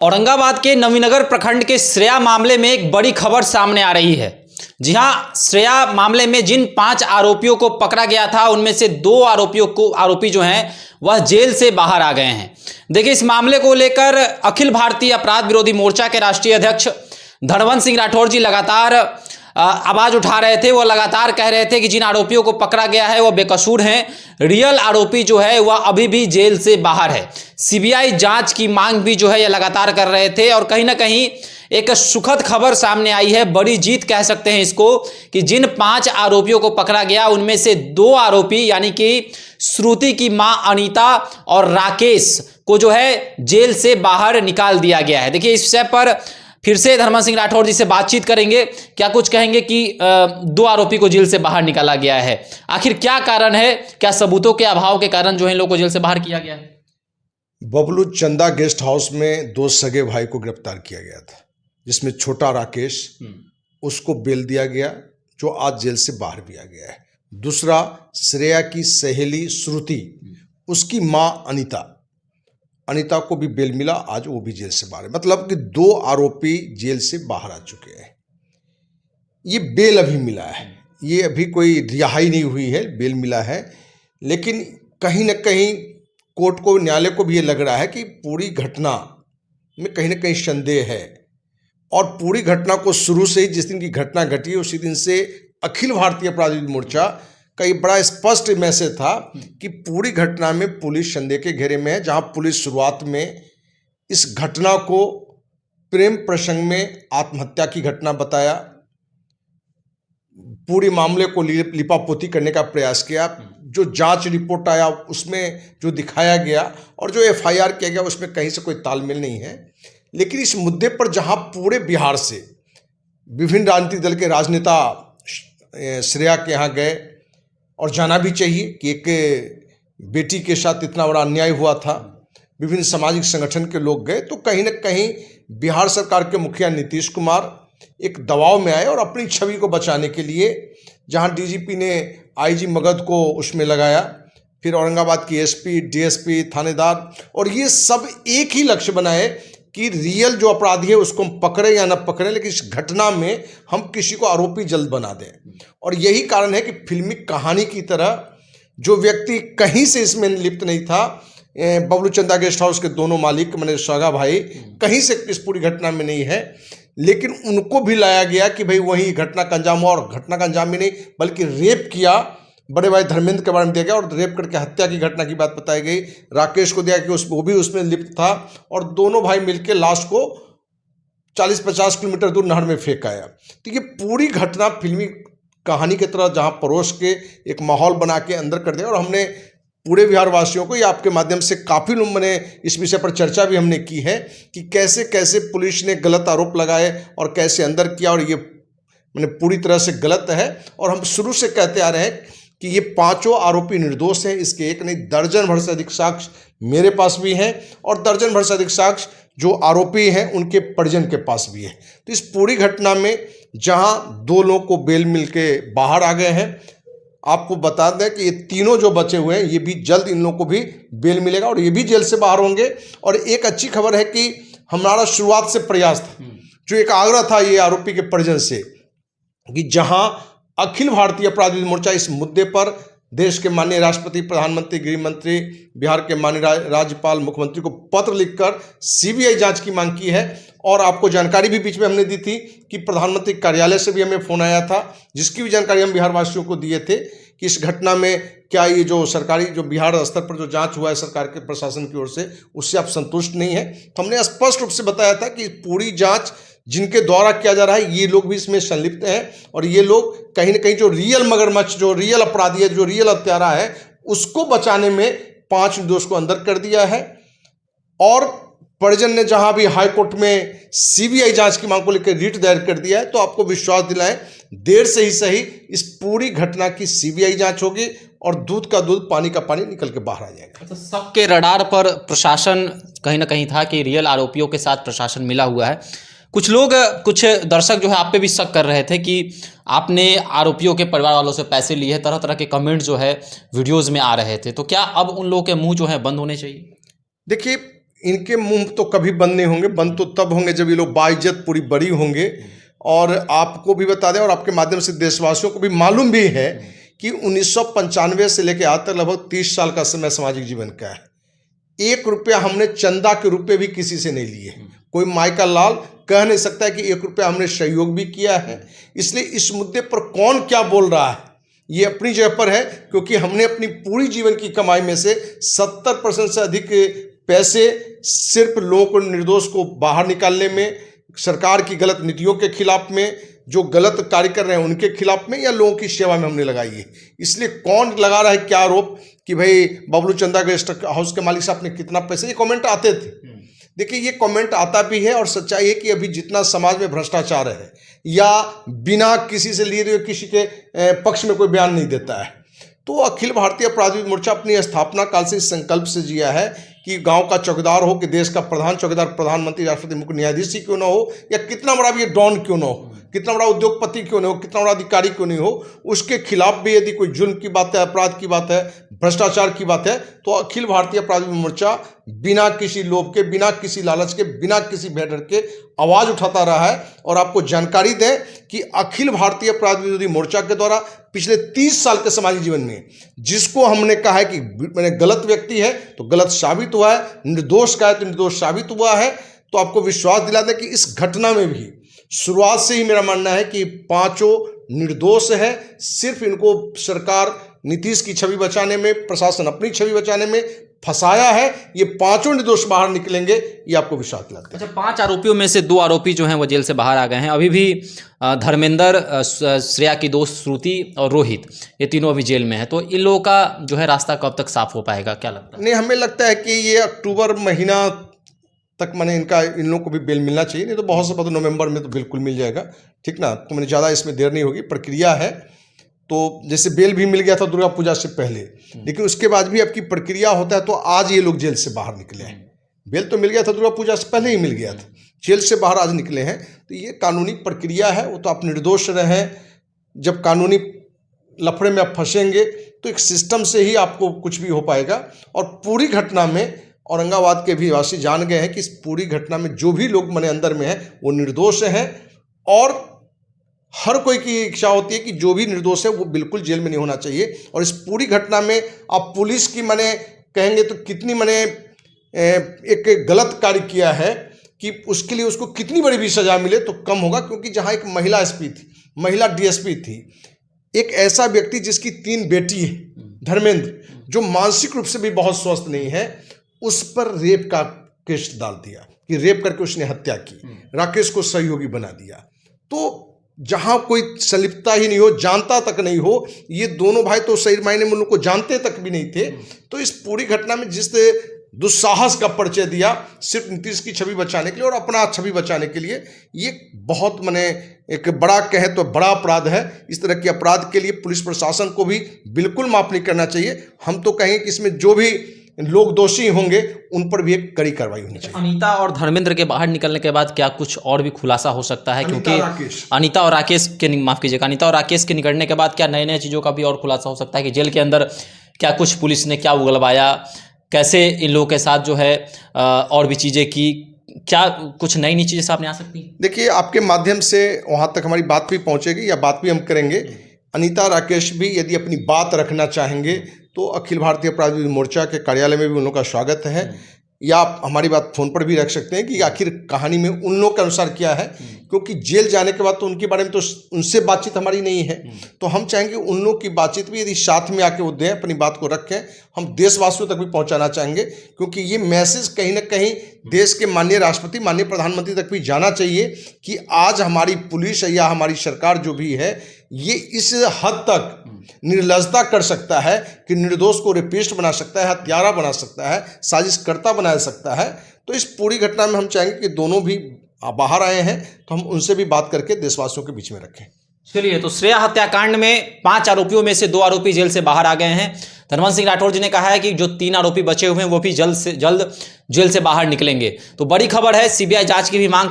औरंगाबाद के नवीनगर प्रखंड के श्रेया मामले में एक बड़ी खबर सामने आ रही है। जी हां, श्रेया मामले में जिन 5 आरोपियों को पकड़ा गया था उनमें से 2 आरोपी जो हैं वह जेल से बाहर आ गए हैं। देखिए, इस मामले को लेकर अखिल भारतीय अपराध विरोधी मोर्चा के राष्ट्रीय अध्यक्ष धनवंत सिंह राठौर जी लगातार आवाज उठा रहे थे। वो लगातार कह रहे थे कि जिन आरोपियों को पकड़ा गया है वो बेकसूर हैं, रियल आरोपी जो है वह अभी भी जेल से बाहर है। सीबीआई जांच की मांग भी जो है ये लगातार कर रहे थे और कहीं ना कहीं एक सुखद खबर सामने आई है, बड़ी जीत कह सकते हैं इसको, कि जिन 5 आरोपियों को पकड़ा गया उनमें से 2 आरोपी यानी कि श्रुति की मां अनीता और राकेश को जो है जेल से बाहर निकाल दिया गया है। देखिए, इस विषय पर फिर से धनवंत सिंह राठौर जी से बातचीत करेंगे। क्या कुछ कहेंगे कि 2 आरोपी को जेल से बाहर निकाला गया है, आखिर क्या कारण है, क्या सबूतों के अभाव के कारण जो है इन लोगों को जेल से बाहर किया गया है? बबलू चंदा गेस्ट हाउस में 2 सगे भाई को गिरफ्तार किया गया था, जिसमें छोटा राकेश उसको बेल दिया गया, जो आज जेल से बाहर भी आ गया है। दूसरा श्रेया की सहेली श्रुति, उसकी मां अनीता को भी बेल मिला, आज वो भी जेल से बाहर है। मतलब कि 2 आरोपी जेल से बाहर आ चुके हैं। ये बेल अभी मिला है, ये अभी कोई रिहाई नहीं हुई है, बेल मिला है। लेकिन कहीं ना कहीं कोर्ट को, न्यायालय को भी ये लग रहा है कि पूरी घटना में कहीं ना कहीं संदेह है, और पूरी घटना को शुरू से ही, जिस दिन की घटना घटी उसी दिन से अखिल भारतीय अपराध विरोधी मोर्चा का ये बड़ा स्पष्ट मैसेज था कि पूरी घटना में पुलिस संदेह के घेरे में है। जहां पुलिस शुरुआत में इस घटना को प्रेम प्रसंग में आत्महत्या की घटना बताया, पूरे मामले को लिपापोती करने का प्रयास किया, जो जांच रिपोर्ट आया उसमें जो दिखाया गया और जो एफआईआर किया गया उसमें कहीं से कोई तालमेल नहीं है। लेकिन इस मुद्दे पर जहां पूरे बिहार से विभिन्न राजनीतिक दल के राजनेता श्रेया के यहाँ गए, और जाना भी चाहिए कि एक बेटी के साथ इतना बड़ा अन्याय हुआ था, विभिन्न सामाजिक संगठन के लोग गए, तो कहीं ना कहीं बिहार सरकार के मुखिया नीतीश कुमार एक दबाव में आए और अपनी छवि को बचाने के लिए, जहां डीजीपी ने आईजी मगध को उसमें लगाया, फिर औरंगाबाद की एसपी, डीएसपी, थानेदार, और ये सब एक ही लक्ष्य बनाए कि रियल जो अपराधी है उसको हम पकड़े या ना पकड़े, लेकिन इस घटना में हम किसी को आरोपी जल्द बना दें। और यही कारण है कि फिल्मी कहानी की तरह जो व्यक्ति कहीं से इसमें लिप्त नहीं था, बबलू चंदा गेस्ट हाउस के दोनों मालिक मैंने सगा भाई कहीं से इस पूरी घटना में नहीं है, लेकिन उनको भी लाया गया कि भाई वही घटना का अंजाम हुआ, और घटना का अंजाम ही नहीं बल्कि रेप किया, बड़े भाई धर्मेंद्र के बारे में दिया गया, और रेप करके हत्या की घटना की बात बताई गई। राकेश को दिया कि वो भी उसमें लिप्त था, और दोनों भाई मिलकर लाश को 40-50 किलोमीटर दूर नहर में फेंक आया। तो ये पूरी घटना फिल्मी कहानी की तरह जहां परोस के एक माहौल बना के अंदर कर दिया, और हमने पूरे बिहार वासियों को, ये आपके माध्यम से काफ़ी लोग मैंने इस विषय पर चर्चा भी हमने की है कि कैसे कैसे पुलिस ने गलत आरोप लगाए और कैसे अंदर किया, और ये मैंने पूरी तरह से गलत है। और हम शुरू से कहते आ रहे हैं कि ये 5 आरोपी निर्दोष हैं, इसके एक नहीं दर्जन भर से अधिक साक्ष्य मेरे पास भी हैं, और दर्जन भर से अधिक साक्ष्य जो आरोपी हैं उनके परिजन के पास भी है। तो इस पूरी घटना में जहां 2 लोगों को बेल मिल के बाहर आ गए हैं, आपको बता दें कि ये तीनों जो बचे हुए हैं ये भी जल्द इन लोगों को भी बेल मिलेगा और ये भी जेल से बाहर होंगे। और एक अच्छी खबर है कि हमारा शुरुआत से प्रयास था, जो एक आग्रह था ये आरोपी के परिजन से, कि जहां अखिल भारतीय अपराध विरोधी मोर्चा इस मुद्दे पर देश के माननीय राष्ट्रपति, प्रधानमंत्री, गृह मंत्री, बिहार के माननीय राज्यपाल, मुख्यमंत्री को पत्र लिखकर सीबीआई जांच की मांग की है। और आपको जानकारी भी बीच में हमने दी थी कि प्रधानमंत्री कार्यालय से भी हमें फ़ोन आया था, जिसकी भी जानकारी हम बिहार वासियों को दिए थे कि इस घटना में क्या ये जो सरकारी, जो बिहार स्तर पर जो जांच हुआ है सरकार के प्रशासन की ओर से, उससे आप संतुष्ट नहीं है। तो हमने स्पष्ट रूप से बताया था कि पूरी जांच जिनके द्वारा किया जा रहा है ये लोग भी इसमें संलिप्त हैं, और ये लोग कहीं ना कहीं जो रियल मगरमच्छ, जो रियल अपराधी है, जो रियल हत्यारा है, उसको बचाने में 5 निर्दोष को अंदर कर दिया है। और परिजन ने जहां भी हाई कोर्ट में सीबीआई जांच की मांग को लेकर रिट दायर कर दिया है, तो आपको विश्वास दिलाएं, देर से ही सही इस पूरी घटना की सीबीआई जांच होगी और दूध का दूध, पानी का पानी निकल के बाहर आ जाएगा। तो सबके रडार पर प्रशासन कहीं ना कहीं था कि रियल आरोपियों के साथ प्रशासन मिला हुआ है। कुछ लोग, कुछ दर्शक जो है आप पे भी शक कर रहे थे कि आपने आरोपियों के परिवार वालों से पैसे लिए हैं, तरह तरह के कमेंट जो है वीडियोस में आ रहे थे, तो क्या अब उन लोगों के मुंह जो है बंद होने चाहिए? देखिए, इनके मुंह तो कभी बंद नहीं होंगे, बंद तो तब होंगे जब ये लोग बाइज्जत पूरी बरी होंगे। और आपको भी बता दें और आपके माध्यम से देशवासियों को भी मालूम भी है कि 1995 से लेकर आज तक लगभग 30 साल का समय सामाजिक जीवन का है। 1 रुपया हमने चंदा के रूप में भी किसी से नहीं लिए। कोई माई का लाल कह नहीं सकता है कि 1 रुपया हमने सहयोग भी किया है। इसलिए इस मुद्दे पर कौन क्या बोल रहा है ये अपनी जगह पर है, क्योंकि हमने अपनी पूरी जीवन की कमाई में से 70% से अधिक पैसे सिर्फ लोगों को, निर्दोष को बाहर निकालने में, सरकार की गलत नीतियों के खिलाफ में, जो गलत कार्य कर रहे हैं उनके खिलाफ में, या लोगों की सेवा में हमने लगाई है। इसलिए कौन लगा रहा है क्या आरोप कि भाई बबलू चंदा गेस्ट हाउस के मालिक साहब ने कितना पैसे, ये कमेंट आते थे। देखिए ये कमेंट आता भी है और सच्चाई है कि अभी जितना समाज में भ्रष्टाचार है या बिना किसी से लिए हुए किसी के पक्ष में कोई बयान नहीं देता है, तो अखिल भारतीय अपराध विरोधी मोर्चा अपनी स्थापना काल से इस संकल्प से जिया है कि गांव का चौकीदार हो, कि देश का प्रधान चौकीदार प्रधानमंत्री, राष्ट्रपति, मुख्य न्यायाधीश ही क्यों ना हो, या कितना बड़ा भी डॉन क्यों ना हो, कितना बड़ा उद्योगपति क्यों नहीं हो, कितना बड़ा अधिकारी क्यों नहीं हो, उसके खिलाफ भी यदि कोई जुल्म की बात है, अपराध की बात है, भ्रष्टाचार की बात है, तो अखिल भारतीय अपराध विरोधी मोर्चा बिना किसी लोभ के, बिना किसी लालच के, बिना किसी भय डर के आवाज़ उठाता रहा है। और आपको जानकारी दें कि अखिल भारतीय अपराध विरोधी मोर्चा के द्वारा पिछले 30 साल के सामाजिक जीवन में जिसको हमने कहा है कि मैंने गलत व्यक्ति है तो गलत साबित हुआ है, निर्दोष का है तो निर्दोष साबित हुआ है। तो आपको विश्वास दिला दें कि इस घटना में भी शुरुआत से ही मेरा मानना है कि 5 निर्दोष है। सिर्फ इनको सरकार नीतीश की छवि बचाने में, प्रशासन अपनी छवि बचाने में फंसाया है। ये 5 निर्दोष बाहर निकलेंगे, ये आपको विश्वास दिलाते हैं। अच्छा, 5 आरोपियों में से 2 आरोपी जो हैं वो जेल से बाहर आ गए हैं। अभी भी धर्मेंद्र, श्रेया की दोस्त श्रुति और रोहित, ये तीनों अभी जेल में है। तो इन लोगों का जो है रास्ता कब तक साफ हो पाएगा, क्या लगता है? नहीं, हमें लगता है कि ये अक्टूबर महीना तक मैंने इन लोगों को भी बेल मिलना चाहिए, नहीं तो बहुत से पता नवंबर में तो बिल्कुल मिल जाएगा, ठीक ना। तो मैंने ज़्यादा इसमें देर नहीं होगी, प्रक्रिया है। तो जैसे बेल भी मिल गया था दुर्गा पूजा से पहले, लेकिन उसके बाद भी आपकी प्रक्रिया होता है। तो आज ये लोग जेल से बाहर निकले हैं। बेल तो मिल गया था, दुर्गा पूजा से पहले ही मिल गया था, जेल से बाहर आज निकले हैं। तो ये कानूनी प्रक्रिया है। वो तो आप निर्दोष रहें, जब कानूनी लफड़े में आप फंसेंगे तो एक सिस्टम से ही आपको कुछ भी हो पाएगा। और पूरी घटना में औरंगाबाद के भी वासी जान गए हैं कि इस पूरी घटना में जो भी लोग मने अंदर में हैं वो निर्दोष हैं। और हर कोई की इच्छा होती है कि जो भी निर्दोष है वो बिल्कुल जेल में नहीं होना चाहिए। और इस पूरी घटना में आप पुलिस की मने कहेंगे तो कितनी मने एक गलत कार्य किया है कि उसके लिए उसको कितनी बड़ी भी सजा मिले तो कम होगा। क्योंकि जहाँ एक महिला एसपी थी, महिला डीएसपी थी, एक ऐसा व्यक्ति जिसकी 3 बेटी है, धर्मेंद्र, जो मानसिक रूप से भी बहुत स्वस्थ नहीं है, उस पर रेप का केस डाल दिया कि रेप करके उसने हत्या की, राकेश को सहयोगी बना दिया। तो जहां कोई संलिप्तता ही नहीं हो, जानता तक नहीं हो, ये दोनों भाई तो सही मायने में उनको जानते तक भी नहीं थे। तो इस पूरी घटना में जिस दुस्साहस का परिचय दिया सिर्फ नीतीश की छवि बचाने के लिए और अपना छवि बचाने के लिए, ये बहुत मने एक बड़ा कहे तो बड़ा अपराध है। इस तरह के अपराध के लिए पुलिस प्रशासन को भी बिल्कुल माफ नहीं करना चाहिए। हम तो कहेंगे कि इसमें जो भी लोग दोषी होंगे उन पर भी एक कड़ी कार्रवाई होनी चाहिए। अनीता और धर्मेंद्र के बाहर निकलने के बाद क्या कुछ और भी खुलासा हो सकता है? क्योंकि अनीता और राकेश के, माफ कीजिएगा, अनीता और राकेश के निकलने के बाद क्या नए नए चीज़ों का भी और खुलासा हो सकता है कि जेल के अंदर क्या कुछ पुलिस ने क्या उगलवाया, कैसे इन लोगों के साथ जो है और भी चीज़ें की, क्या कुछ नई नई चीज़ें सामने आ सकती हैं? देखिए, आपके माध्यम से वहाँ तक हमारी बात भी पहुँचेगी या बात भी हम करेंगे। अनीता राकेश भी यदि अपनी बात रखना चाहेंगे तो अखिल भारतीय अपराध विरोधी मोर्चा के कार्यालय में भी उन लोगों का स्वागत है, या आप हमारी बात फ़ोन पर भी रख सकते हैं कि आखिर कहानी में उन लोगों के अनुसार क्या है। क्योंकि जेल जाने के बाद तो उनके बारे में तो उनसे बातचीत हमारी नहीं है, तो हम चाहेंगे उन लोगों की बातचीत भी यदि साथ में आके वो दें, अपनी बात को रखें, हम देशवासियों तक भी पहुंचाना चाहेंगे। क्योंकि ये मैसेज कहीं ना कहीं देश के माननीय राष्ट्रपति, माननीय प्रधानमंत्री तक भी जाना चाहिए कि आज हमारी पुलिस या हमारी सरकार जो भी है ये इस हद तक निर्लजता कर सकता है कि निर्दोष को रेपिस्ट बना सकता है, हत्यारा बना सकता है, साजिशकर्ता बना सकता है। तो इस पूरी घटना में हम चाहेंगे कि दोनों भी बाहर आए हैं तो हम उनसे भी बात करके देशवासियों के बीच में रखें। चलिए, तो श्रेया हत्याकांड में 5 आरोपियों में से 2 आरोपी जेल से बाहर आ गए हैं। धनवंत सिंह राठौर जी ने कहा है कि जो 3 आरोपी बचे हुए हैं वो भी जल्द से जल्द जेल से बाहर निकलेंगे। तो बड़ी खबर है, सीबीआई जांच की भी मांग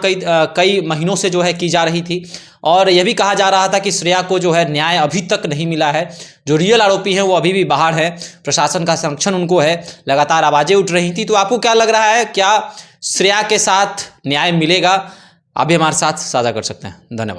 कई महीनों से जो है की जा रही थी और यह भी कहा जा रहा था कि श्रेया को जो है न्याय अभी तक नहीं मिला है। जो रियल आरोपी हैं वो अभी भी बाहर है, प्रशासन का संरक्षण उनको है, लगातार आवाज़ें उठ रही थी। तो आपको क्या लग रहा है, क्या श्रेया के साथ न्याय मिलेगा? आप भी हमारे साथ साझा कर सकते हैं। धन्यवाद।